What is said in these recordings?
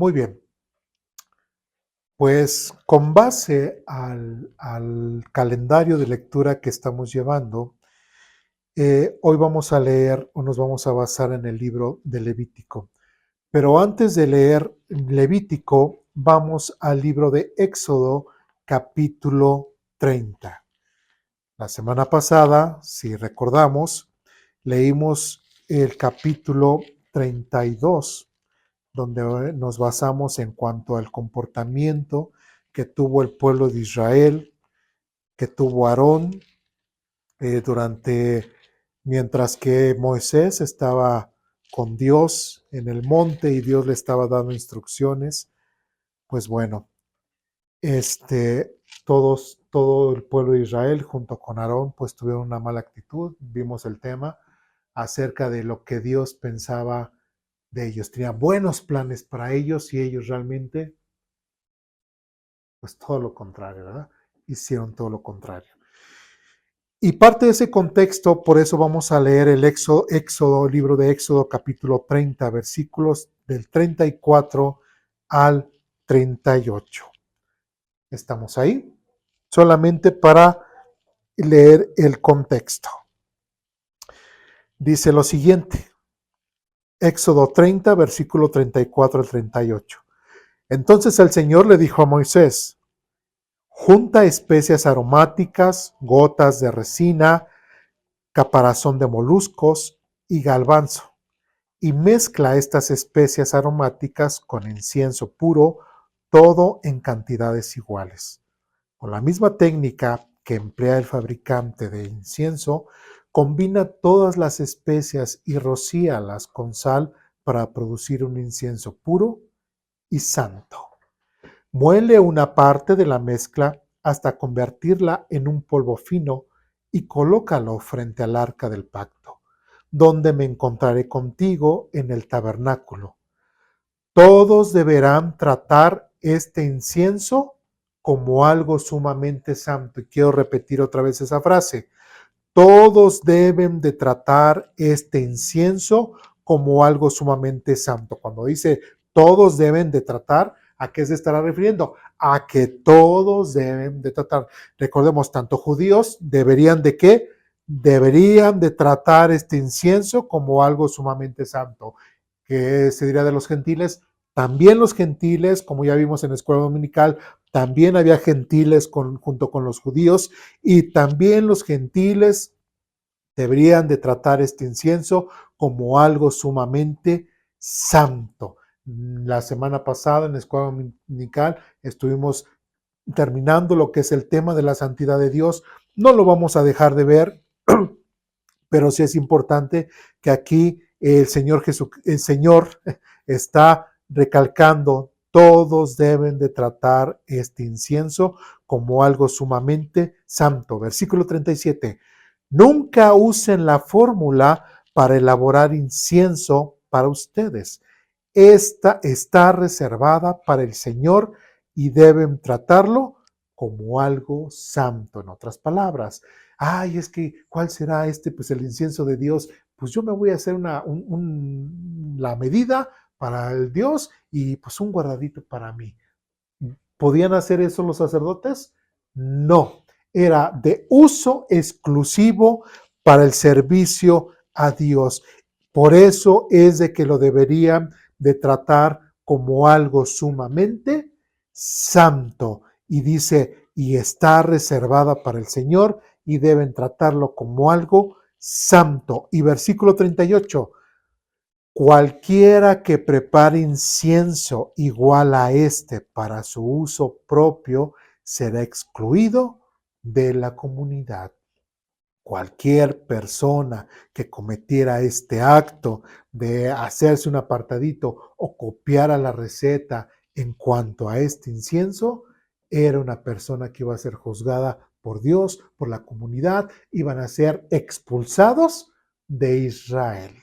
Muy bien, pues con base al calendario de lectura que estamos llevando, hoy vamos a leer o nos vamos a basar en el libro de Levítico. Pero antes de leer Levítico, vamos al libro de Éxodo, capítulo 30. La semana pasada, si recordamos, leímos el capítulo 32, donde nos basamos en cuanto al comportamiento que tuvo el pueblo de Israel, que tuvo Aarón mientras que Moisés estaba con Dios en el monte y Dios le estaba dando instrucciones. Pues bueno, todo el pueblo de Israel junto con Aarón pues tuvieron una mala actitud. Vimos el tema acerca de lo que Dios pensaba de ellos. Tenía buenos planes para ellos y ellos realmente, pues todo lo contrario, ¿verdad? Hicieron todo lo contrario. Y parte de ese contexto, por eso vamos a leer el libro de Éxodo, capítulo 30, versículos del 34 al 38. ¿Estamos ahí? Solamente para leer el contexto. Dice lo siguiente, Éxodo 30, versículo 34 al 38. Entonces el Señor le dijo a Moisés, junta especias aromáticas, gotas de resina, caparazón de moluscos y galbanzo, y mezcla estas especias aromáticas con incienso puro, todo en cantidades iguales. Con la misma técnica que emplea el fabricante de incienso, combina todas las especias y rocíalas con sal para producir un incienso puro y santo. Muele una parte de la mezcla hasta convertirla en un polvo fino y colócalo frente al arca del pacto, donde me encontraré contigo en el tabernáculo. Todos deberán tratar este incienso como algo sumamente santo. Y quiero repetir otra vez esa frase. Todos deben de tratar este incienso como algo sumamente santo. Cuando dice todos deben de tratar, ¿a qué se estará refiriendo? A que todos deben de tratar. Recordemos, tanto judíos deberían de ¿qué? Deberían de tratar este incienso como algo sumamente santo. ¿Qué se diría de los gentiles? También los gentiles, como ya vimos en la escuela dominical, también había gentiles junto con los judíos y también los gentiles deberían de tratar este incienso como algo sumamente santo. La semana pasada en la escuela dominical estuvimos terminando lo que es el tema de la santidad de Dios. No lo vamos a dejar de ver, pero sí es importante que aquí el Señor está recalcando, todos deben de tratar este incienso como algo sumamente santo. Versículo 37. Nunca usen la fórmula para elaborar incienso para ustedes. Esta está reservada para el Señor y deben tratarlo como algo santo. En otras palabras, ay, es que, ¿cuál será pues el incienso de Dios? Pues yo me voy a hacer la medida para el Dios y pues un guardadito para mí. ¿Podían hacer eso los sacerdotes? No, era de uso exclusivo para el servicio a Dios. Por eso es de que lo deberían de tratar como algo sumamente santo. Y dice, y está reservada para el Señor y deben tratarlo como algo santo. Y versículo 38. Cualquiera que prepare incienso igual a este para su uso propio será excluido de la comunidad. Cualquier persona que cometiera este acto de hacerse un apartadito o copiara la receta en cuanto a este incienso, era una persona que iba a ser juzgada por Dios, por la comunidad, iban a ser expulsados de Israel.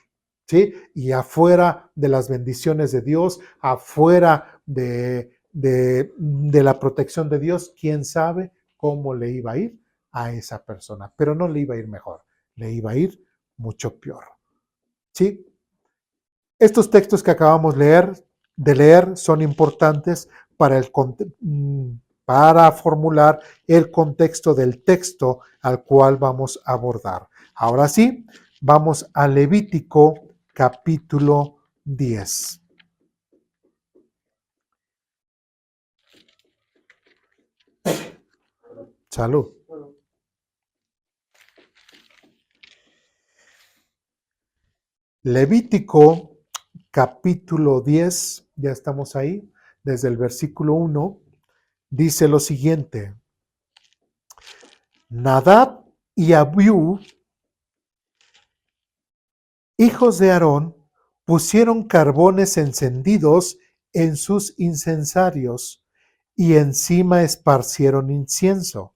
¿Sí? Y afuera de las bendiciones de Dios, afuera de la protección de Dios, quién sabe cómo le iba a ir a esa persona, pero no le iba a ir mejor, le iba a ir mucho peor. ¿Sí? Estos textos que acabamos de leer de leer son importantes para formular el contexto del texto al cual vamos a abordar. Ahora sí, vamos a Levítico capítulo 10. Salud. Levítico capítulo 10, ya estamos ahí, desde el versículo 1, dice lo siguiente: Nadab y Abiú, hijos de Aarón, pusieron carbones encendidos en sus incensarios y encima esparcieron incienso.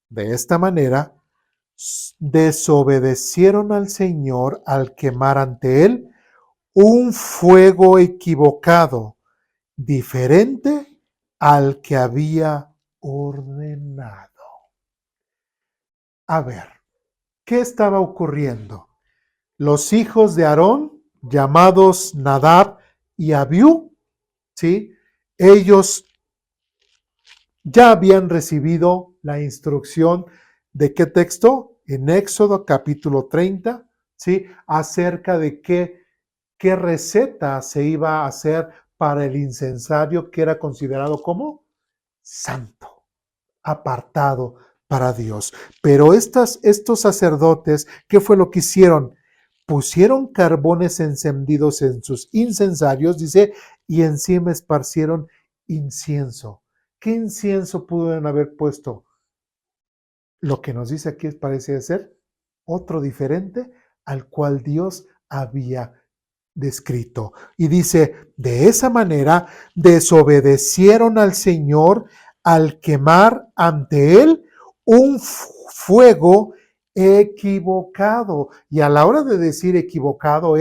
De esta manera, desobedecieron al Señor al quemar ante él un fuego equivocado, diferente al que había ordenado. A ver, ¿qué estaba ocurriendo? Los hijos de Aarón, llamados Nadab y Abiú, ¿sí? Ellos ya habían recibido la instrucción de qué texto, en Éxodo capítulo 30, ¿sí? Acerca de qué receta se iba a hacer para el incensario que era considerado como santo, apartado para Dios. Pero estos sacerdotes, ¿qué fue lo que hicieron? Pusieron carbones encendidos en sus incensarios, dice, y encima esparcieron incienso. ¿Qué incienso pudieron haber puesto? Lo que nos dice aquí parece ser otro diferente al cual Dios había descrito. Y dice, de esa manera desobedecieron al Señor al quemar ante él un fuego equivocado. Y a la hora de decir equivocado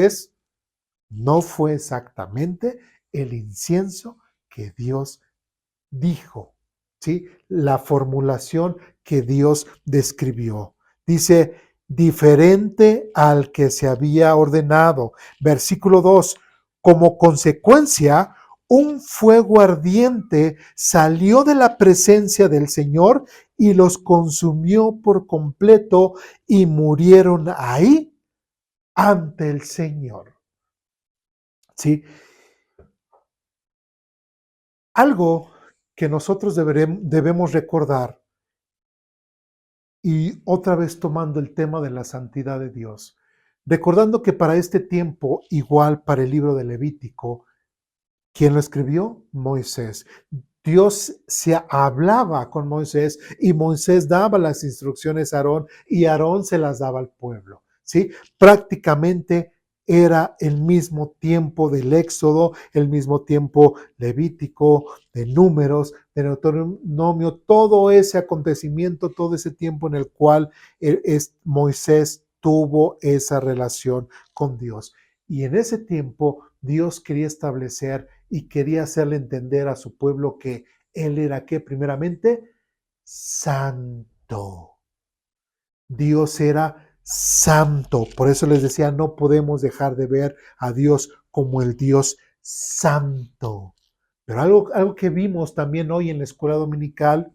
no fue exactamente el incienso que Dios dijo, ¿sí? La formulación que Dios describió. Dice, diferente al que se había ordenado. Versículo 2, como consecuencia, un fuego ardiente salió de la presencia del Señor y los consumió por completo y murieron ahí ante el Señor. ¿Sí? Algo que nosotros debemos recordar, y otra vez tomando el tema de la santidad de Dios, recordando que para este tiempo, igual para el libro de Levítico, ¿quién lo escribió? Moisés. Dios se hablaba con Moisés y Moisés daba las instrucciones a Aarón y Aarón se las daba al pueblo, ¿sí? Prácticamente era el mismo tiempo del Éxodo, el mismo tiempo levítico, de Números, de Deuteronomio, todo ese acontecimiento, todo ese tiempo en el cual Moisés tuvo esa relación con Dios. Y en ese tiempo Dios quería establecer y quería hacerle entender a su pueblo que Él era, ¿qué? Primeramente, santo. Dios era santo. Por eso les decía, no podemos dejar de ver a Dios como el Dios santo. Pero algo que vimos también hoy en la escuela dominical,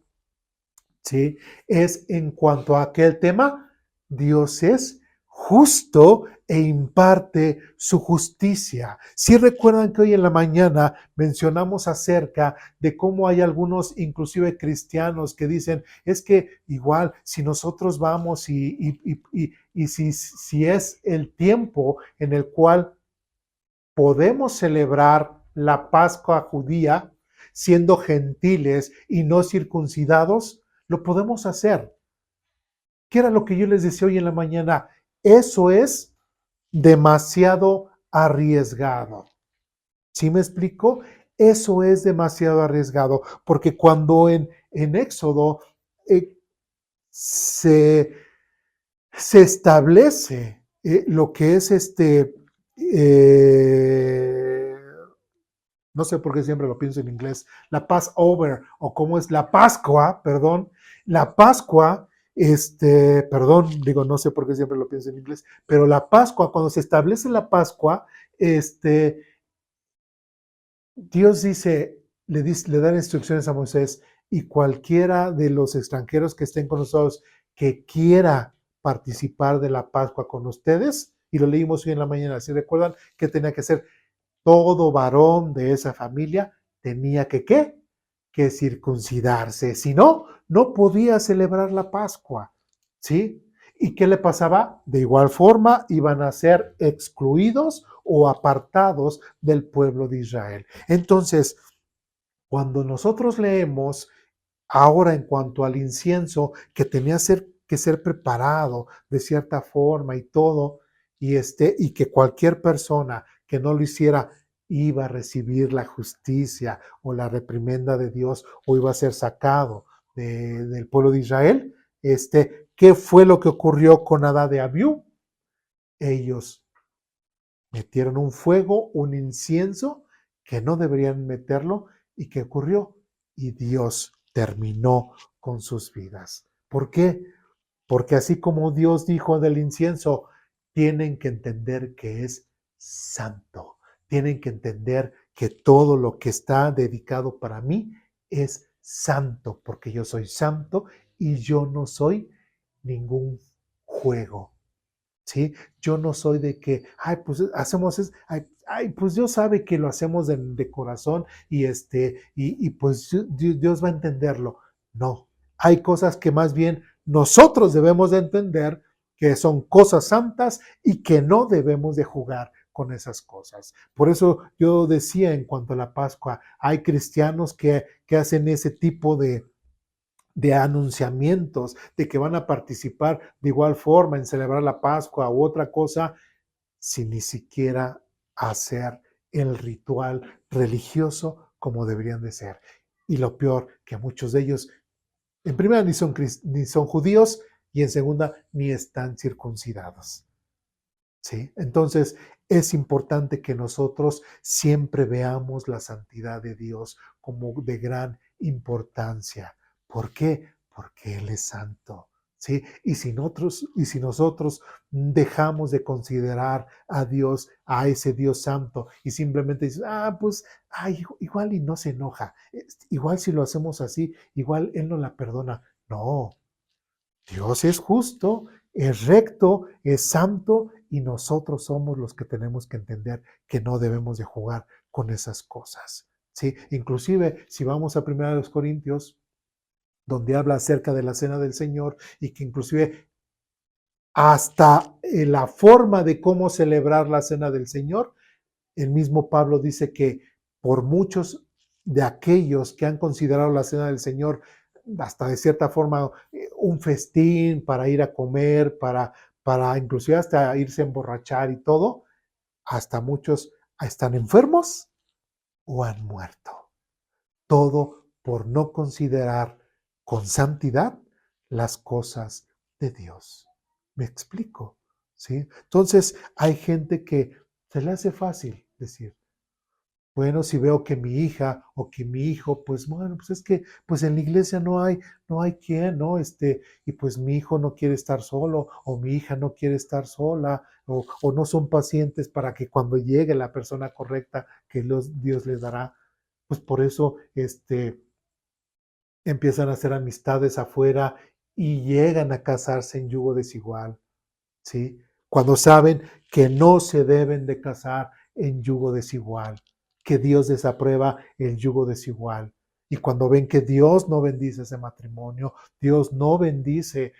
¿sí? Es en cuanto a aquel tema, Dios es justo e imparte su justicia. Si recuerdan que hoy en la mañana mencionamos acerca de cómo hay algunos, inclusive cristianos, que dicen, es que igual si nosotros vamos y si es el tiempo en el cual podemos celebrar la Pascua judía siendo gentiles y no circuncidados, lo podemos hacer. ¿Qué era lo que yo les decía hoy en la mañana? Eso es demasiado arriesgado. ¿Sí me explico? Eso es demasiado arriesgado, porque cuando en Éxodo se establece lo que es no sé por qué siempre lo pienso en inglés, la Passover, o cómo es la Pascua, perdón, la Pascua, perdón, digo, no sé por qué siempre lo pienso en inglés, pero la Pascua, cuando se establece la Pascua, Dios le da instrucciones a Moisés y cualquiera de los extranjeros que estén con nosotros que quiera participar de la Pascua con ustedes, y lo leímos hoy en la mañana, si recuerdan que tenía que ser todo varón de esa familia, tenía que ¿qué? Que circuncidarse, si no, no podía celebrar la Pascua, ¿sí? ¿Y qué le pasaba? De igual forma iban a ser excluidos o apartados del pueblo de Israel. Entonces, cuando nosotros leemos ahora en cuanto al incienso, que tenía que ser preparado de cierta forma y todo, y que cualquier persona que no lo hiciera iba a recibir la justicia o la reprimenda de Dios o iba a ser sacado del pueblo de Israel, ¿qué fue lo que ocurrió con Nadab de Abiú? Ellos metieron un fuego, un incienso que no deberían meterlo. ¿Y qué ocurrió? Y Dios terminó con sus vidas. ¿Por qué? Porque así como Dios dijo del incienso, tienen que entender que es santo. Tienen que entender que todo lo que está dedicado para mí es santo, porque yo soy santo y yo no soy ningún juego. ¿Sí? Yo no soy de que, ay, pues hacemos eso, ay, pues Dios sabe que lo hacemos de corazón y pues Dios va a entenderlo. No, hay cosas que más bien nosotros debemos de entender que son cosas santas y que no debemos de jugar con esas cosas. Por eso yo decía en cuanto a la Pascua, hay cristianos que hacen ese tipo de anunciamientos de que van a participar de igual forma en celebrar la Pascua u otra cosa, sin ni siquiera hacer el ritual religioso como deberían de ser. Y lo peor, que muchos de ellos, en primera, ni son judíos y en segunda, ni están circuncidados. ¿Sí? Entonces, es importante que nosotros siempre veamos la santidad de Dios como de gran importancia. ¿Por qué? Porque Él es santo. ¿Sí? Y si nosotros dejamos de considerar a Dios, a ese Dios santo, y simplemente dices, pues, igual y no se enoja, igual si lo hacemos así, igual Él no la perdona. No, Dios es justo, es recto, es santo y nosotros somos los que tenemos que entender que no debemos de jugar con esas cosas. ¿Sí? Inclusive si vamos a 1 Corintios, donde habla acerca de la cena del Señor y que inclusive hasta la forma de cómo celebrar la cena del Señor, el mismo Pablo dice que por muchos de aquellos que han considerado la cena del Señor hasta de cierta forma un festín para ir a comer, para inclusive hasta irse a emborrachar y todo, hasta muchos están enfermos o han muerto. Todo por no considerar con santidad las cosas de Dios. ¿Me explico? ¿Sí? Entonces hay gente que se le hace fácil decir, bueno, si veo que mi hija o que mi hijo, pues bueno, pues es que pues en la iglesia no hay quien, ¿no? Y pues mi hijo no quiere estar solo o mi hija no quiere estar sola o no son pacientes para que cuando llegue la persona correcta que Dios les dará, pues por eso empiezan a hacer amistades afuera y llegan a casarse en yugo desigual. ¿Sí? Cuando saben que no se deben de casar en yugo desigual, que Dios desaprueba el yugo desigual. Y cuando ven que Dios no bendice ese matrimonio, Dios no bendice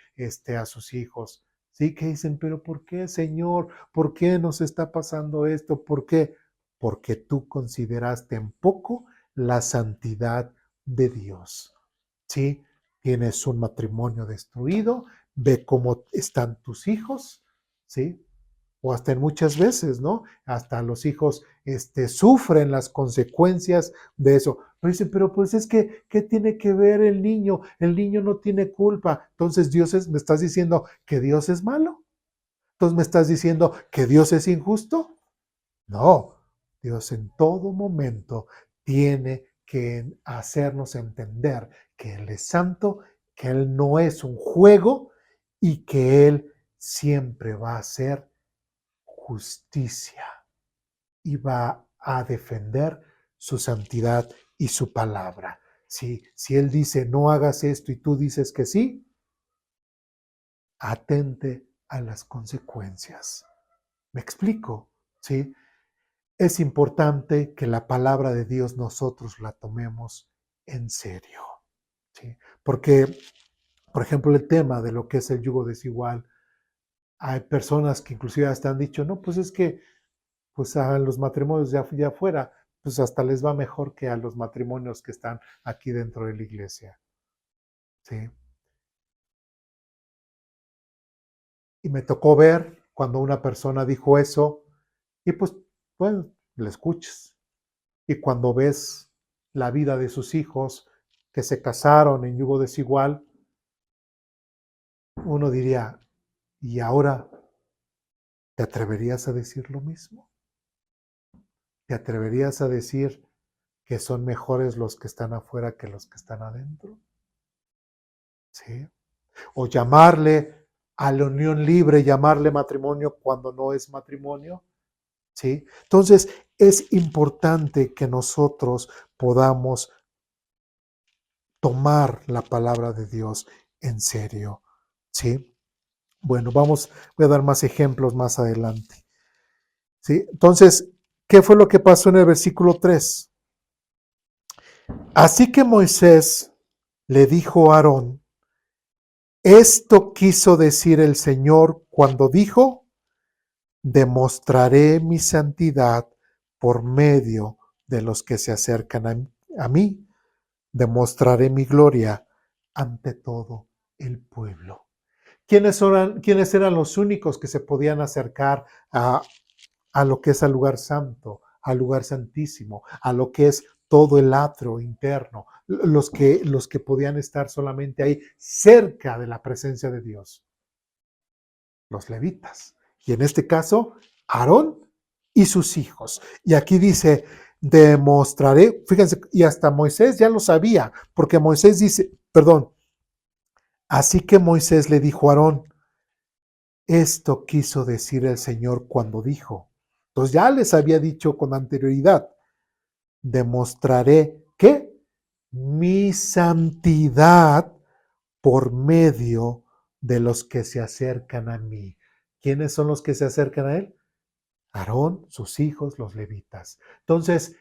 a sus hijos, ¿sí? Que dicen, pero ¿por qué, Señor? ¿Por qué nos está pasando esto? ¿Por qué? Porque tú consideraste en poco la santidad de Dios. ¿Sí? Tienes un matrimonio destruido, ve cómo están tus hijos, ¿sí? O hasta en muchas veces, ¿no? Hasta los hijos sufren las consecuencias de eso. Pero dicen, pero pues es que, ¿qué tiene que ver el niño? El niño no tiene culpa. Entonces, ¿me estás diciendo que Dios es malo? Entonces, ¿me estás diciendo que Dios es injusto? No, Dios en todo momento tiene que hacernos entender que Él es santo, que Él no es un juego y que Él siempre va a hacer justicia y va a defender su santidad y su palabra. Si Él dice no hagas esto y tú dices que sí, atente a las consecuencias. ¿Me explico? ¿Sí? Es importante que la palabra de Dios nosotros la tomemos en serio. ¿Sí? Porque, por ejemplo, el tema de lo que es el yugo desigual, hay personas que inclusive hasta han dicho, no, pues es que pues a los matrimonios de allá afuera, pues hasta les va mejor que a los matrimonios que están aquí dentro de la iglesia. ¿Sí? Y me tocó ver cuando una persona dijo eso, y pues, bueno, le escuchas. Y cuando ves la vida de sus hijos que se casaron en yugo desigual, uno diría, ¿y ahora te atreverías a decir lo mismo? ¿Te atreverías a decir que son mejores los que están afuera que los que están adentro? ¿Sí? O llamarle a la unión libre, llamarle matrimonio cuando no es matrimonio. ¿Sí? Entonces, es importante que nosotros podamos tomar la palabra de Dios en serio. ¿Sí? Bueno, voy a dar más ejemplos más adelante. ¿Sí? Entonces, ¿qué fue lo que pasó en el versículo 3? Así que Moisés le dijo a Aarón, esto quiso decir el Señor cuando dijo, demostraré mi santidad por medio de los que se acercan a mí, demostraré mi gloria ante todo el pueblo. ¿Quiénes eran los únicos que se podían acercar a lo que es el lugar santo, al lugar santísimo, a lo que es todo el atrio interno, los que podían estar solamente ahí cerca de la presencia de Dios? Los levitas. Y en este caso, Aarón y sus hijos. Y aquí dice, demostraré, fíjense, y hasta Moisés ya lo sabía, porque Moisés dice, perdón, así que Moisés le dijo a Aarón, esto quiso decir el Señor cuando dijo. Entonces ya les había dicho con anterioridad, demostraré que mi santidad por medio de los que se acercan a mí. ¿Quiénes son los que se acercan a él? Aarón, sus hijos, los levitas. Entonces,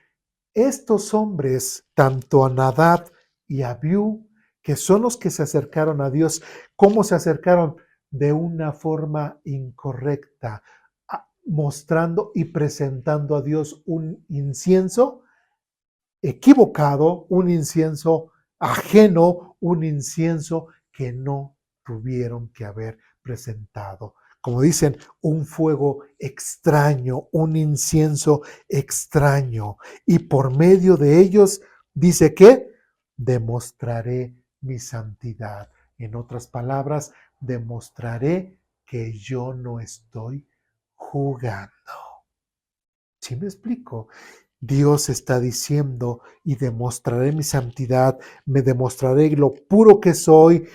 estos hombres, tanto a Nadab y a Abiú, que son los que se acercaron a Dios, ¿cómo se acercaron? De una forma incorrecta, mostrando y presentando a Dios un incienso equivocado, un incienso ajeno, un incienso que no tuvieron que haber presentado. Como dicen, un fuego extraño, un incienso extraño. Y por medio de ellos, dice que demostraré mi santidad. En otras palabras, demostraré que yo no estoy jugando. ¿Sí me explico? Dios está diciendo, y demostraré mi santidad, me demostraré lo puro que soy,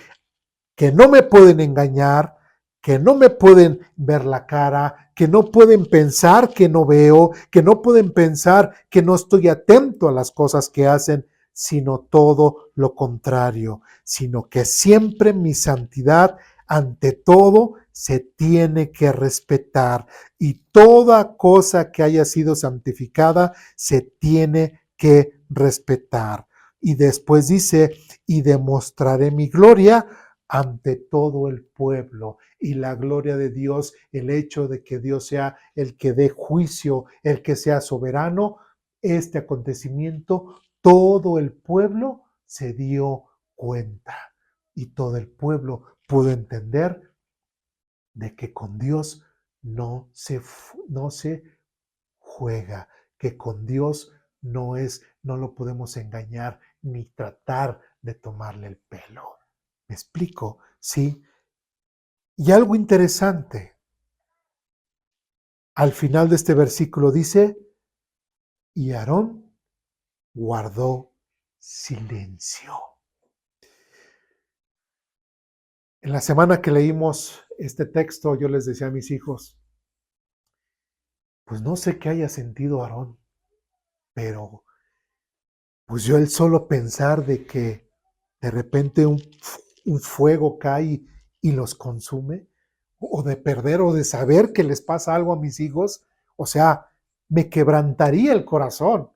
que no me pueden engañar, que no me pueden ver la cara, que no pueden pensar que no veo, que no pueden pensar que no estoy atento a las cosas que hacen, sino todo lo contrario, sino que siempre mi santidad ante todo se tiene que respetar y toda cosa que haya sido santificada se tiene que respetar. Y después dice, y demostraré mi gloria ante todo el pueblo. Y la gloria de Dios, el hecho de que Dios sea el que dé juicio, el que sea soberano, este acontecimiento, todo el pueblo se dio cuenta y todo el pueblo pudo entender de que con Dios no se juega, que con Dios no lo podemos engañar ni tratar de tomarle el pelo. ¿Me explico? Sí. Y algo interesante, al final de este versículo dice, y Aarón guardó silencio. En la semana que leímos este texto, yo les decía a mis hijos, pues no sé qué haya sentido Aarón, pero Pues yo el solo pensar de que de repente un fuego cae y los consume, o de perder o de saber que les pasa algo a mis hijos, o sea, me quebrantaría el corazón.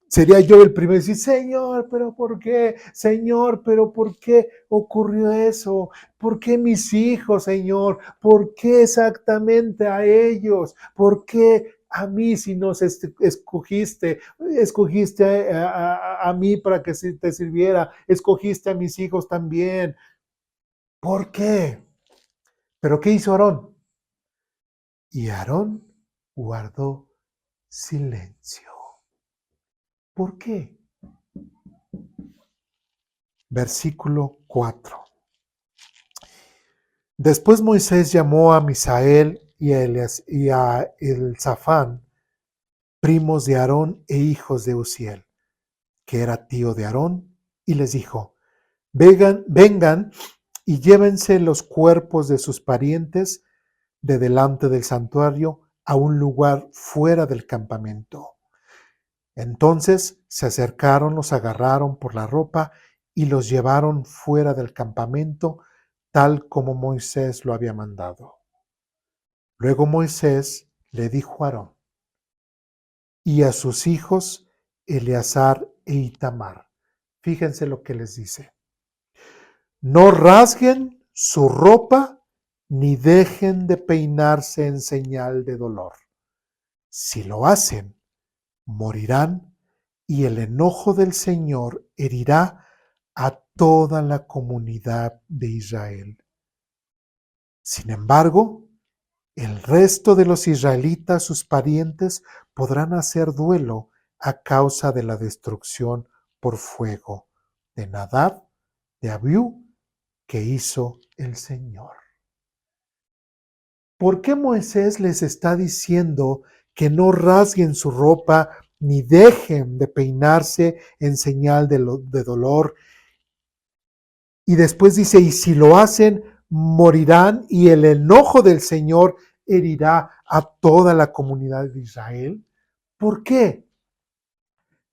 Sería yo el primero en decir, Señor, pero ¿por qué? Señor, pero ¿por qué ocurrió eso? ¿Por qué mis hijos, Señor? ¿Por qué exactamente a ellos? ¿Por qué a mí si nos escogiste? Escogiste a mí para que te sirviera. Escogiste a mis hijos también. ¿Por qué? ¿Pero qué hizo Aarón? Y Aarón guardó silencio. ¿Por qué? Versículo 4. Después Moisés llamó a Misael y a Elzafán, primos de Aarón e hijos de Uziel, que era tío de Aarón, y les dijo, vengan y llévense los cuerpos de sus parientes de delante del santuario a un lugar fuera del campamento. Entonces se acercaron, los agarraron por la ropa y los llevaron fuera del campamento, tal como Moisés lo había mandado. Luego Moisés le dijo a Aarón y a sus hijos Eleazar e Itamar. Fíjense lo que les dice. No rasguen su ropa ni dejen de peinarse en señal de dolor. Si lo hacen, morirán y el enojo del Señor herirá a toda la comunidad de Israel. Sin embargo, el resto de los israelitas, sus parientes, podrán hacer duelo a causa de la destrucción por fuego de Nadab, de Abiú, que hizo el Señor. ¿Por qué Moisés les está diciendo que no rasguen su ropa ni dejen de peinarse en señal de dolor? Y después dice, y si lo hacen, morirán y el enojo del Señor herirá a toda la comunidad de Israel. ¿Por qué?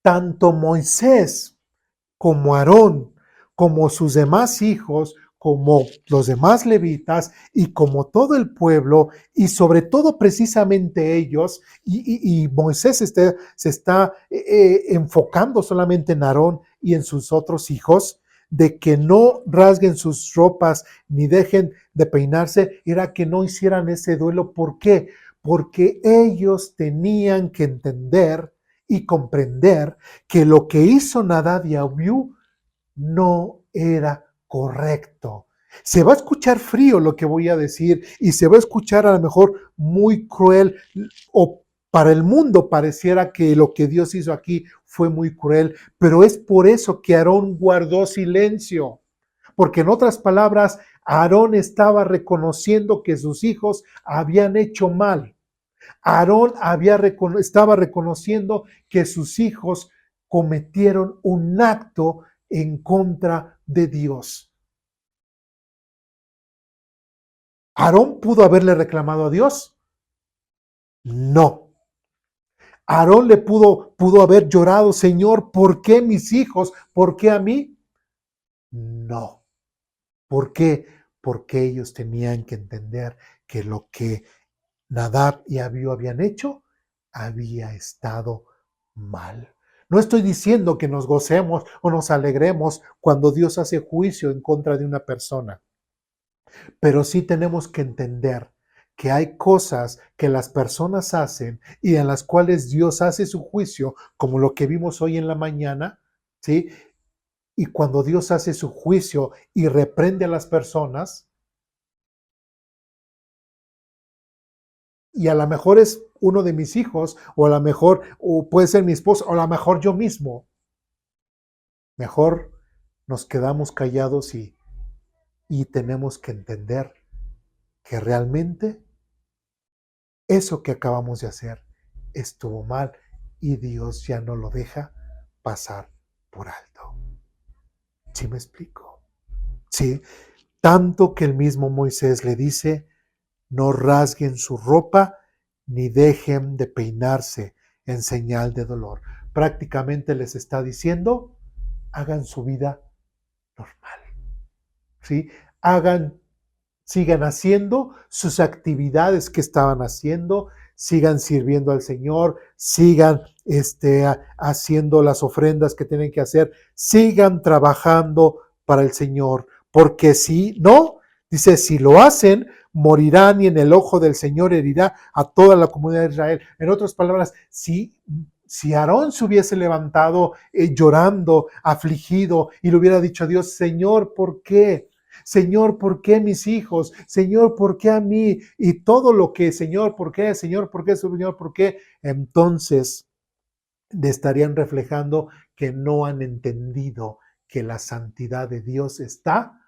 Tanto Moisés como Aarón, como sus demás hijos, como los demás levitas y como todo el pueblo, y sobre todo precisamente ellos, y Moisés se está enfocando solamente en Aarón y en sus otros hijos, de que no rasguen sus ropas ni dejen de peinarse, era que no hicieran ese duelo. ¿Por qué? Porque ellos tenían que entender y comprender que lo que hizo Nadab y Abiú no era correcto. Se va a escuchar frío lo que voy a decir y se va a escuchar a lo mejor muy cruel, o para el mundo pareciera que lo que Dios hizo aquí fue muy cruel, pero es por eso que Aarón guardó silencio, porque en otras palabras, Aarón estaba reconociendo que sus hijos habían hecho mal. Aarón estaba reconociendo que sus hijos cometieron un acto en contra de Dios. ¿Aarón pudo haberle reclamado a Dios? No. Aarón le pudo haber llorado, Señor, ¿por qué mis hijos? ¿Por qué a mí? No. ¿Por qué? Porque ellos tenían que entender que lo que Nadab y Abiú habían hecho había estado mal. No estoy diciendo que nos gocemos o nos alegremos cuando Dios hace juicio en contra de una persona, pero sí tenemos que entender que hay cosas que las personas hacen y en las cuales Dios hace su juicio, como lo que vimos hoy en la mañana, ¿sí? Y cuando Dios hace su juicio y reprende a las personas, y a lo mejor es uno de mis hijos, o a lo mejor o puede ser mi esposo, o a lo mejor yo mismo. Mejor nos quedamos callados y tenemos que entender que realmente eso que acabamos de hacer estuvo mal y Dios ya no lo deja pasar por alto. ¿Sí me explico? Sí, tanto que el mismo Moisés le dice, no rasguen su ropa ni dejen de peinarse en señal de dolor. prácticamente les está diciendo, hagan su vida normal, ¿sí? Sigan haciendo sus actividades que estaban haciendo, sigan sirviendo al Señor, sigan haciendo las ofrendas que tienen que hacer, sigan trabajando para el Señor, porque si no, dice, si lo hacen, morirán y en el ojo del Señor herirá a toda la comunidad de Israel. En otras palabras, si Aarón se hubiese levantado llorando, afligido, y le hubiera dicho a Dios, Señor, ¿por qué? Señor, ¿por qué mis hijos? Señor, ¿por qué a mí? Y todo lo que, Señor, ¿por qué? Señor, ¿por qué? Señor, ¿por qué? Entonces le estarían reflejando que no han entendido que la santidad de Dios está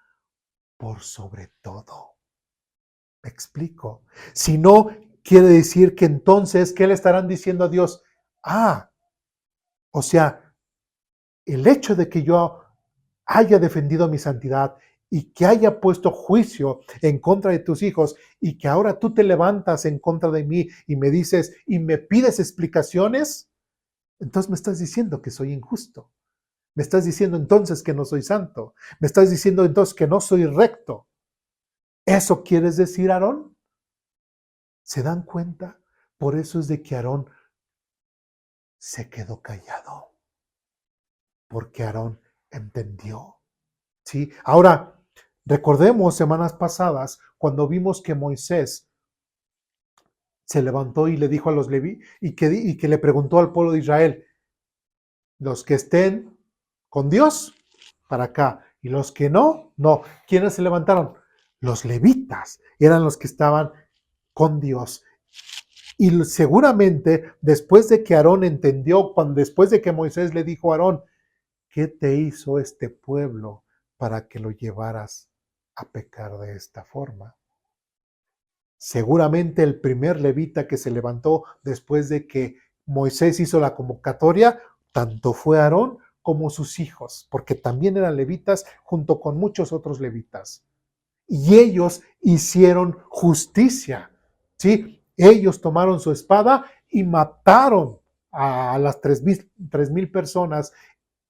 por sobre todo. ¿Me explico? Si no, quiere decir que entonces, ¿qué le estarán diciendo a Dios? O sea, el hecho de que yo haya defendido mi santidad y que haya puesto juicio en contra de tus hijos y que ahora tú te levantas en contra de mí y me dices y me pides explicaciones, entonces me estás diciendo que soy injusto. Me estás diciendo entonces que no soy santo. Me estás diciendo entonces que no soy recto. ¿Eso quieres decir, Aarón? ¿Se dan cuenta? Por eso es de que Aarón se quedó callado. Porque Aarón entendió. ¿Sí? Ahora, recordemos semanas pasadas cuando vimos que Moisés se levantó y le dijo a los Leví y que le preguntó al pueblo de Israel, los que estén con Dios, para acá, y los que no, no. ¿Quiénes se levantaron? Los levitas eran los que estaban con Dios. Y seguramente después de que Aarón entendió, después de que Moisés le dijo a Aarón, ¿qué te hizo este pueblo para que lo llevaras a pecar de esta forma? Seguramente el primer levita que se levantó después de que Moisés hizo la convocatoria, tanto fue Aarón como sus hijos, porque también eran levitas junto con muchos otros levitas. Y ellos hicieron justicia, ¿sí? Ellos tomaron su espada y mataron a las 3,000 personas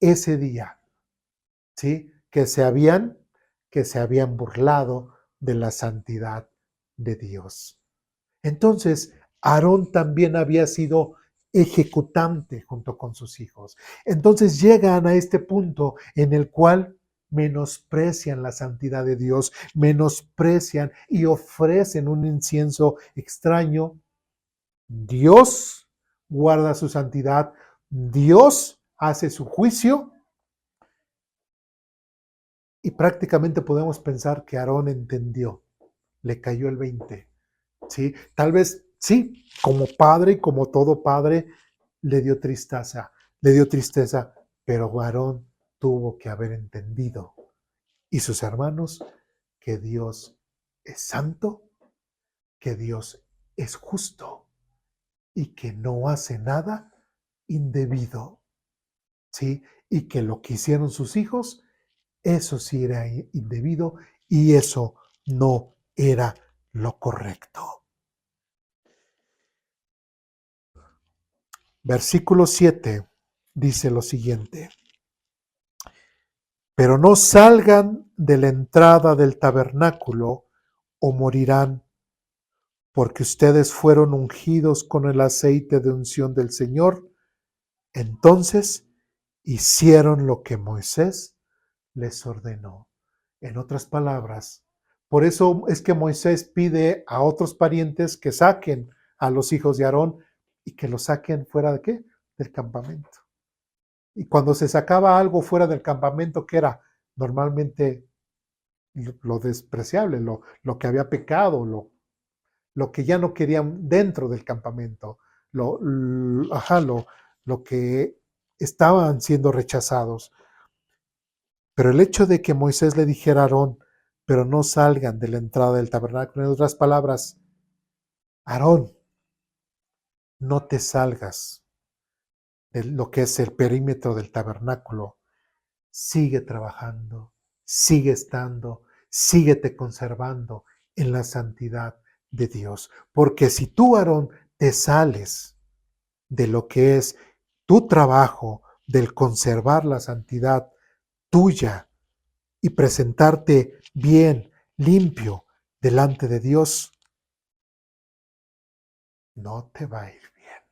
ese día, ¿sí? Que se habían burlado de la santidad de Dios. Entonces, Aarón también había sido ejecutante junto con sus hijos. Entonces llegan a este punto en el cual menosprecian la santidad de Dios, menosprecian y ofrecen un incienso extraño. Dios guarda su santidad, Dios hace su juicio y prácticamente podemos pensar que Aarón entendió, le cayó el 20. ¿Sí? Tal vez sí, como padre y como todo padre, le dio tristeza, pero Aarón tuvo que haber entendido, y sus hermanos, que Dios es santo, que Dios es justo y que no hace nada indebido, ¿sí? Y que lo que hicieron sus hijos, eso sí era indebido y eso no era lo correcto. Versículo 7 dice lo siguiente: pero no salgan de la entrada del tabernáculo o morirán, porque ustedes fueron ungidos con el aceite de unción del Señor. Entonces hicieron lo que Moisés les ordenó. En otras palabras, por eso es que Moisés pide a otros parientes que saquen a los hijos de Aarón y que los saquen fuera de ¿qué? Del campamento. Y cuando se sacaba algo fuera del campamento, que era normalmente lo despreciable, lo que había pecado, lo que ya no querían dentro del campamento, lo que estaban siendo rechazados. Pero el hecho de que Moisés le dijera a Aarón, pero no salgan de la entrada del tabernáculo, en otras palabras, Aarón, no te salgas de lo que es el perímetro del tabernáculo, sigue trabajando, sigue estando, síguete conservando en la santidad de Dios. Porque si tú, Aarón, te sales de lo que es tu trabajo del conservar la santidad tuya y presentarte bien, limpio, delante de Dios, no te va a ir bien.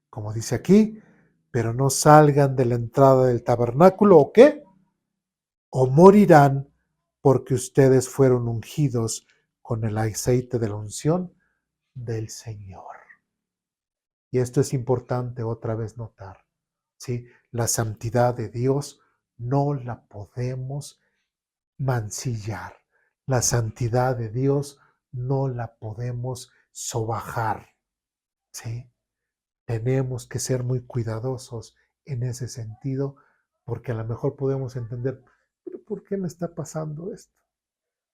Como dice aquí, pero no salgan de la entrada del tabernáculo, ¿o qué? O morirán, porque ustedes fueron ungidos con el aceite de la unción del Señor. Y esto es importante otra vez notar, ¿sí? La santidad de Dios no la podemos mancillar. La santidad de Dios no la podemos sobajar, ¿sí? Tenemos que ser muy cuidadosos en ese sentido, porque a lo mejor podemos entender, ¿pero por qué me está pasando esto?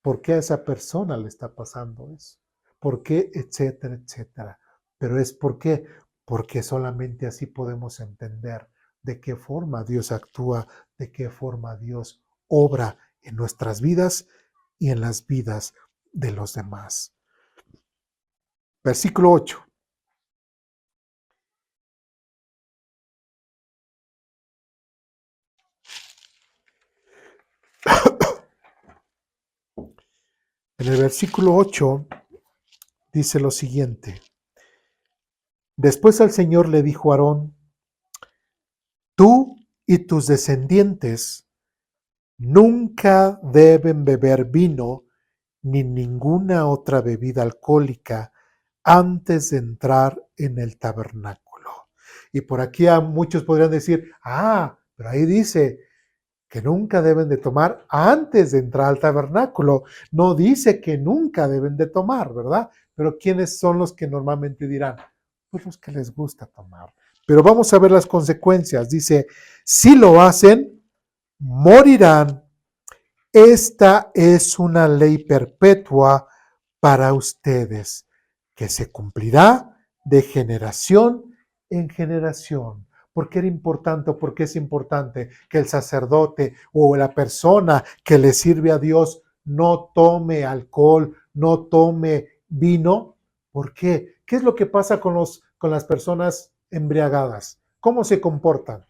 ¿Por qué a esa persona le está pasando eso? ¿Por qué? Etcétera, etcétera. Pero es porque solamente así podemos entender de qué forma Dios actúa, de qué forma Dios obra en nuestras vidas y en las vidas de los demás. Versículo 8. En el versículo 8 dice lo siguiente. Después el Señor le dijo a Aarón, tú y tus descendientes nunca deben beber vino ni ninguna otra bebida alcohólica antes de entrar en el tabernáculo. Y por aquí a muchos podrían decir, pero ahí dice que nunca deben de tomar antes de entrar al tabernáculo. No dice que nunca deben de tomar, ¿verdad? Pero ¿quiénes son los que normalmente dirán? Pues los que les gusta tomar. Pero vamos a ver las consecuencias. Dice, si lo hacen, morirán. Esta es una ley perpetua para ustedes, que se cumplirá de generación en generación. ¿Por qué era importante o por qué es importante que el sacerdote o la persona que le sirve a Dios no tome alcohol, no tome vino? ¿Por qué? ¿Qué es lo que pasa con las personas embriagadas? ¿Cómo se comportan?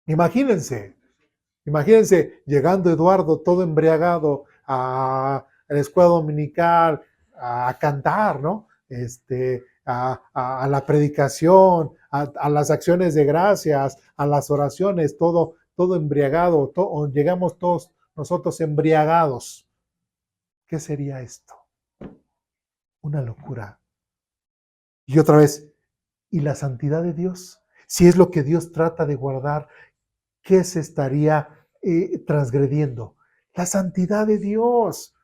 Imagínense. Imagínense llegando Eduardo todo embriagado a la escuela dominical, a cantar, ¿no? A la predicación, a las acciones de gracias, a las oraciones, todo embriagado, o llegamos todos nosotros embriagados. ¿Qué sería esto? Una locura. Y otra vez, ¿y la santidad de Dios? Si es lo que Dios trata de guardar, ¿qué se estaría transgrediendo? La santidad de Dios.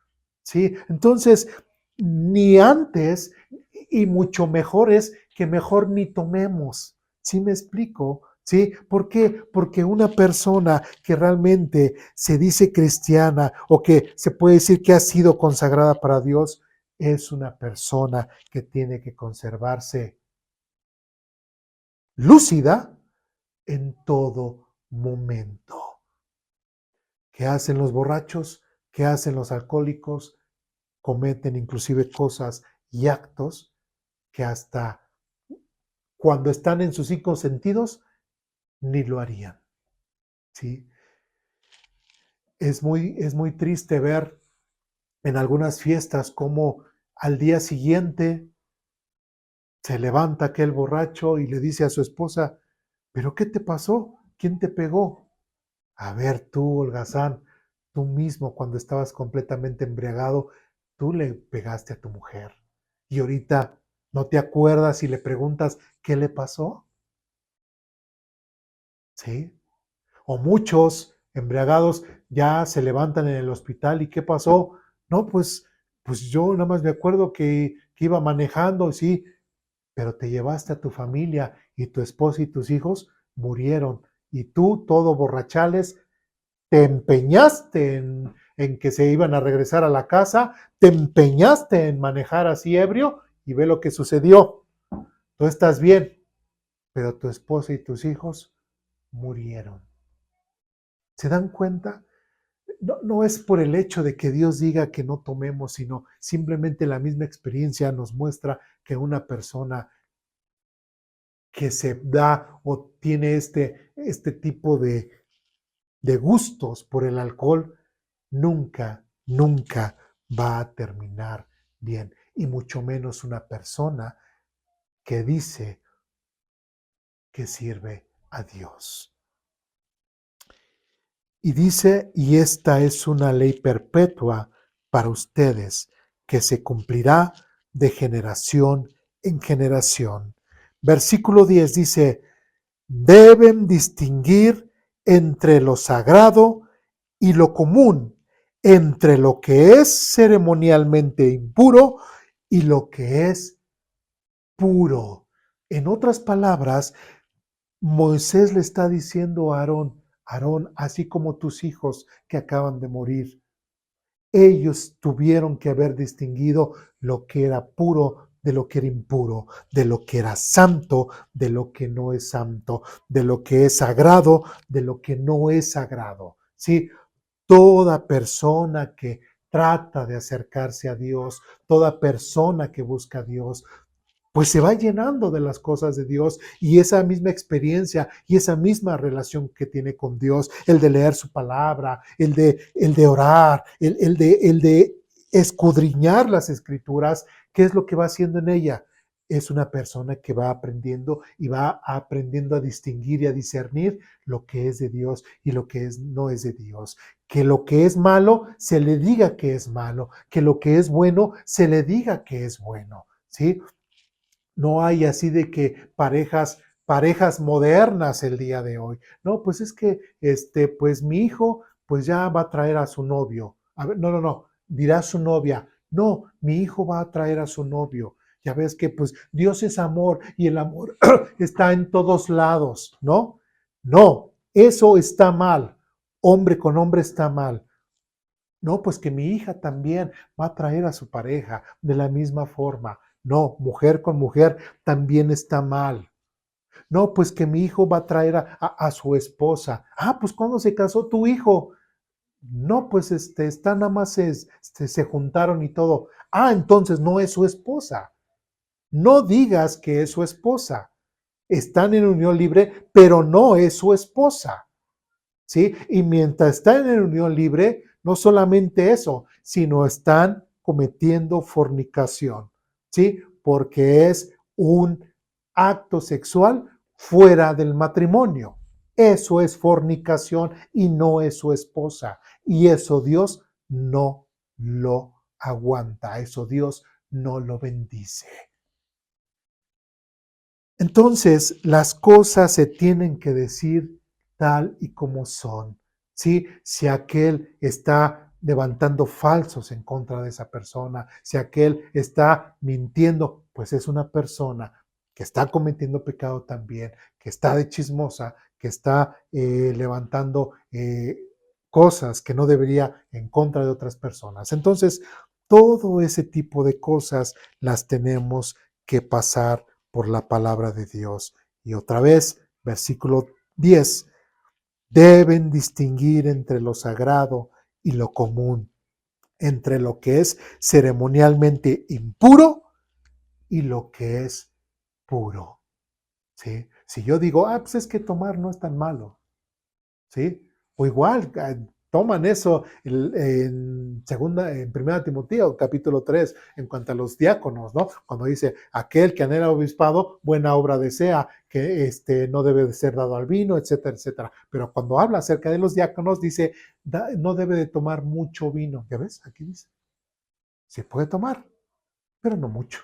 ¿Sí? Entonces, ni antes y mucho mejor es que mejor ni tomemos. ¿Sí me explico? ¿Sí? ¿Por qué? Porque una persona que realmente se dice cristiana o que se puede decir que ha sido consagrada para Dios es una persona que tiene que conservarse lúcida en todo momento. ¿Qué hacen los borrachos? ¿Qué hacen los alcohólicos? Cometen inclusive cosas y actos que hasta cuando están en sus 5 sentidos ni lo harían. ¿Sí? Es muy triste ver en algunas fiestas cómo al día siguiente se levanta aquel borracho y le dice a su esposa, ¿pero qué te pasó? ¿Quién te pegó? A ver tú, holgazán, tú mismo cuando estabas completamente embriagado, tú le pegaste a tu mujer. Y ahorita no te acuerdas y le preguntas qué le pasó. ¿Sí? O muchos embriagados ya se levantan en el hospital y ¿qué pasó? No, pues yo nada más me acuerdo que iba manejando, sí, pero te llevaste a tu familia y tu esposa y tus hijos murieron. Y tú, todo borrachales, te empeñaste en que se iban a regresar a la casa, te empeñaste en manejar así ebrio y ve lo que sucedió. Tú estás bien, pero tu esposa y tus hijos murieron. ¿Se dan cuenta? No es por el hecho de que Dios diga que no tomemos, sino simplemente la misma experiencia nos muestra que una persona que se da o tiene este tipo de gustos por el alcohol, nunca, nunca va a terminar bien. Y mucho menos una persona que dice que sirve a Dios. Y dice, y esta es una ley perpetua para ustedes, que se cumplirá de generación en generación. Versículo 10 dice, deben distinguir entre lo sagrado y lo común, entre lo que es ceremonialmente impuro y lo que es puro. En otras palabras, Moisés le está diciendo a Aarón, Aarón, así como tus hijos que acaban de morir, ellos tuvieron que haber distinguido lo que era puro de lo que era impuro, de lo que era santo, de lo que no es santo, de lo que es sagrado, de lo que no es sagrado. ¿Sí? Toda persona que trata de acercarse a Dios, toda persona que busca a Dios, pues se va llenando de las cosas de Dios y esa misma experiencia y esa misma relación que tiene con Dios, el de leer su palabra, el de orar, el de escudriñar las escrituras, ¿qué es lo que va haciendo en ella? Es una persona que va aprendiendo y va aprendiendo a distinguir y a discernir lo que es de Dios y lo que no es de Dios. Que lo que es malo se le diga que es malo, que lo que es bueno se le diga que es bueno, ¿sí? No hay así de que parejas modernas el día de hoy. No, pues es que, pues mi hijo, pues ya va a traer a su novio. A ver, no, dirá su novia. No, mi hijo va a traer a su novio. Ya ves que, pues, Dios es amor y el amor está en todos lados, ¿no? No, eso está mal. Hombre con hombre está mal. No, pues que mi hija también va a traer a su pareja de la misma forma. No, mujer con mujer también está mal. No, pues que mi hijo va a traer a su esposa. Ah, pues ¿cuándo se casó tu hijo? No, pues está nada más se juntaron y todo. Ah, entonces no es su esposa. No digas que es su esposa. Están en unión libre, pero no es su esposa. ¿Sí? Y mientras están en unión libre, no solamente eso, sino están cometiendo fornicación, ¿sí? Porque es un acto sexual fuera del matrimonio. Eso es fornicación y no es su esposa. Y eso Dios no lo aguanta, eso Dios no lo bendice. Entonces, las cosas se tienen que decir tal y como son. ¿Sí? Si aquel está levantando falsos en contra de esa persona, si aquel está mintiendo, pues es una persona que está cometiendo pecado también, que está de chismosa, que está levantando cosas que no debería en contra de otras personas. Entonces, todo ese tipo de cosas las tenemos que pasar por la palabra de Dios. Y otra vez, versículo 10, deben distinguir entre lo sagrado y lo común, entre lo que es ceremonialmente impuro y lo que es puro. ¿Sí? Si yo digo, pues es que tomar no es tan malo, ¿sí? O igual, toman eso en primera Timoteo, capítulo 3, en cuanto a los diáconos, ¿no? Cuando dice, aquel que anhela obispado, buena obra desea, que no debe de ser dado al vino, etcétera, etcétera. Pero cuando habla acerca de los diáconos, dice, no debe de tomar mucho vino. ¿Ya ves? Aquí dice, se puede tomar, pero no mucho.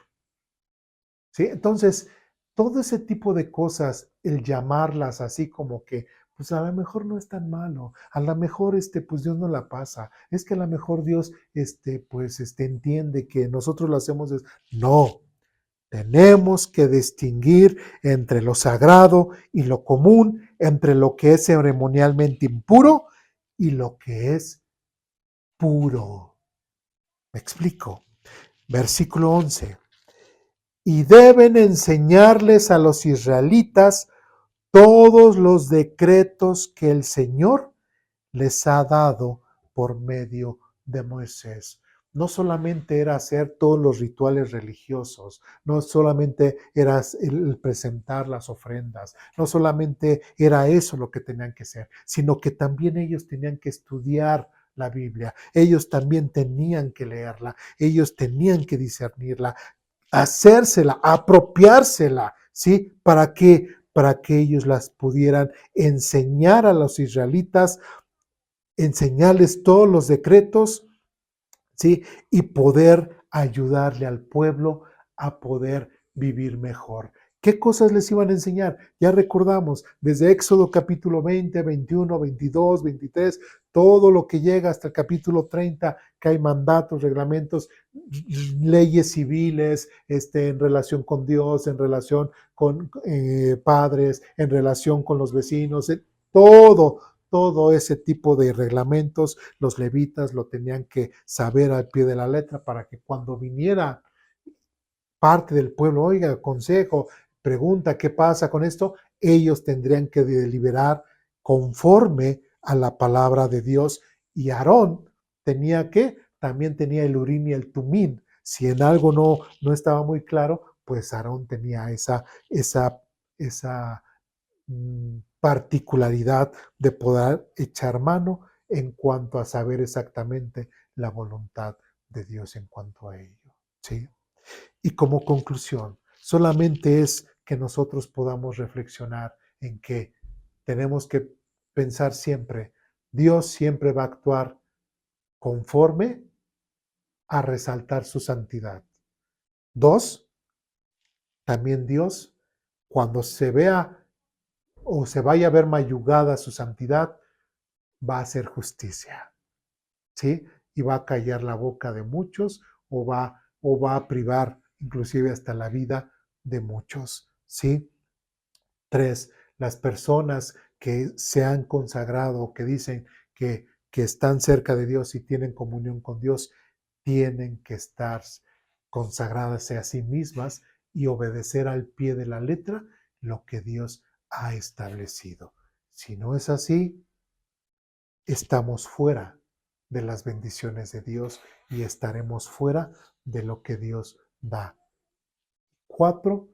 ¿Sí? Entonces, todo ese tipo de cosas, el llamarlas así como que, pues a lo mejor no es tan malo, a lo mejor pues Dios no la pasa, es que a lo mejor Dios pues entiende que nosotros lo hacemos. No, tenemos que distinguir entre lo sagrado y lo común, entre lo que es ceremonialmente impuro y lo que es puro. ¿Me explico? Versículo 11. Y deben enseñarles a los israelitas todos los decretos que el Señor les ha dado por medio de Moisés. no solamente era hacer todos los rituales religiosos, no solamente era el presentar las ofrendas, no solamente era eso lo que tenían que hacer, sino que también ellos tenían que estudiar la Biblia, ellos también tenían que leerla, ellos tenían que discernirla, hacérsela, apropiársela, ¿sí? Para que ellos las pudieran enseñar a los israelitas, enseñarles todos los decretos, ¿sí? Y poder ayudarle al pueblo a poder vivir mejor. ¿Qué cosas les iban a enseñar? Ya recordamos, desde Éxodo capítulo 20, 21, 22, 23, todo lo que llega hasta el capítulo 30, que hay mandatos, reglamentos, leyes civiles, en relación con Dios, en relación con padres, en relación con los vecinos, todo ese tipo de reglamentos, los levitas lo tenían que saber al pie de la letra para que cuando viniera parte del pueblo, oiga, consejo, pregunta, ¿qué pasa con esto? Ellos tendrían que deliberar conforme a la palabra de Dios. Y Aarón también tenía el Urim y el Tumim. Si en algo no estaba muy claro, pues Aarón tenía esa particularidad de poder echar mano en cuanto a saber exactamente la voluntad de Dios en cuanto a ello. ¿Sí? Y como conclusión, solamente es que nosotros podamos reflexionar en que tenemos que pensar siempre, Dios siempre va a actuar conforme a resaltar su santidad. Dos, también Dios, cuando se vea o se vaya a ver mayugada su santidad, va a hacer justicia, ¿sí? Y va a callar la boca de muchos o va a privar inclusive hasta la vida de muchos, ¿sí? Tres, las personas que se han consagrado o que dicen que están cerca de Dios y tienen comunión con Dios, tienen que estar consagradas a sí mismas y obedecer al pie de la letra lo que Dios ha establecido. Si no es así, estamos fuera de las bendiciones de Dios y estaremos fuera de lo que Dios da. Cuatro,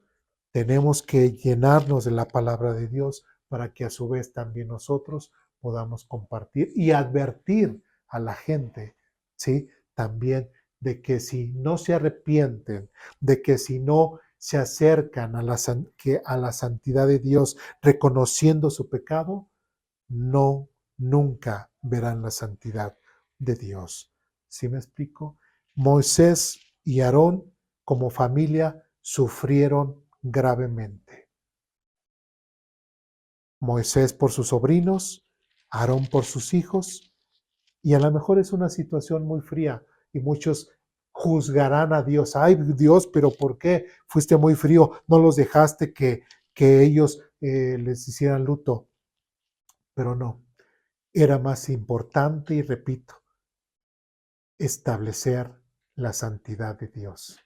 tenemos que llenarnos de la palabra de Dios para que a su vez también nosotros podamos compartir y advertir a la gente, ¿sí? También de que si no se arrepienten, de que si no se acercan a la santidad de Dios reconociendo su pecado, no, nunca verán la santidad de Dios. ¿Sí me explico? Moisés y Aarón como familia sufrieron gravemente. Moisés por sus sobrinos, Aarón por sus hijos, y a lo mejor es una situación muy fría y muchos juzgarán a Dios. Ay, Dios, pero ¿por qué fuiste muy frío? No los dejaste que ellos les hicieran luto. Pero no, era más importante, y repito, establecer la santidad de Dios.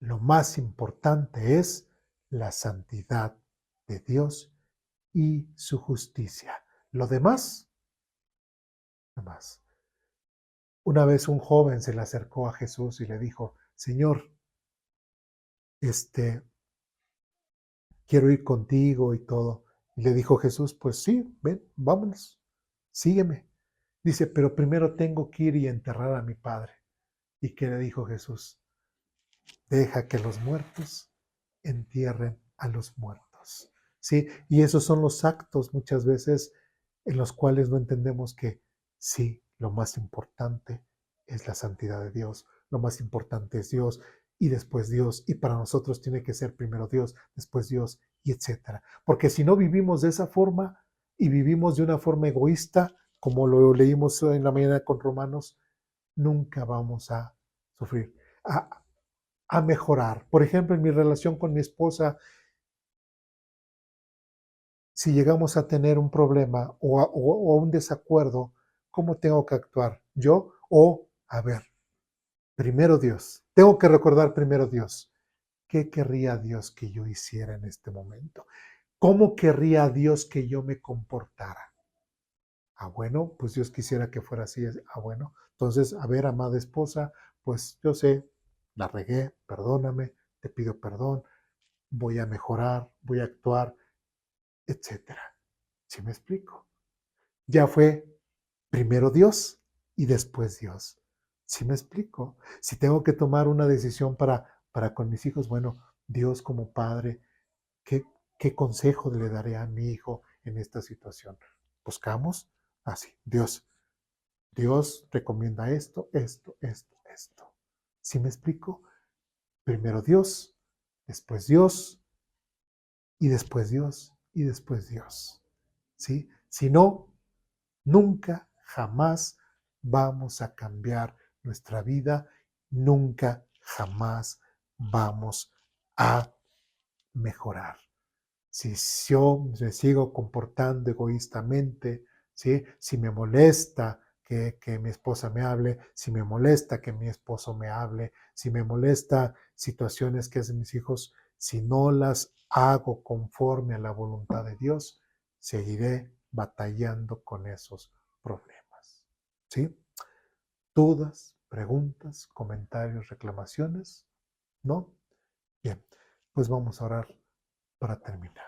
Lo más importante es la santidad de Dios y su justicia. Lo demás, demás. Una vez un joven se le acercó a Jesús y le dijo, Señor, quiero ir contigo y todo. Y le dijo Jesús, pues sí, ven, vámonos, sígueme. Dice, pero primero tengo que ir y enterrar a mi padre. ¿Y qué le dijo Jesús? Deja que los muertos entierren a los muertos. ¿Sí? Y esos son los actos muchas veces en los cuales no entendemos que sí, lo más importante es la santidad de Dios, lo más importante es Dios y después Dios, y para nosotros tiene que ser primero Dios, después Dios, y etcétera. Porque si no vivimos de esa forma y vivimos de una forma egoísta, como lo leímos en la mañana con Romanos, nunca vamos a sufrir, a mejorar. Por ejemplo, en mi relación con mi esposa, si llegamos a tener un problema o un desacuerdo, ¿cómo tengo que actuar? ¿Yo? O, a ver, primero Dios. Tengo que recordar primero Dios. ¿Qué querría Dios que yo hiciera en este momento? ¿Cómo querría Dios que yo me comportara? Ah, bueno, pues Dios quisiera que fuera así. Ah, bueno, Entonces, a ver, amada esposa, pues yo sé, la regué, perdóname, te pido perdón, voy a mejorar, voy a actuar, etcétera. ¿Sí me explico? Ya fue primero Dios y después Dios. ¿Sí me explico? Si tengo que tomar una decisión para con mis hijos, bueno, Dios como padre, ¿qué, qué consejo le daré a mi hijo en esta situación? Buscamos así, Dios recomienda esto, esto, esto, esto. ¿Sí me explico? Primero Dios, después Dios y después Dios y después Dios. ¿Sí? Si no, nunca, jamás vamos a cambiar nuestra vida, nunca, jamás vamos a mejorar. Si yo me sigo comportando egoístamente, ¿sí? Si me molesta que mi esposa me hable, si me molesta que mi esposo me hable, si me molesta situaciones que hacen mis hijos, si no las hago conforme a la voluntad de Dios, seguiré batallando con esos problemas. ¿Sí? Dudas, preguntas, comentarios, reclamaciones, ¿no? Bien, pues vamos a orar para terminar.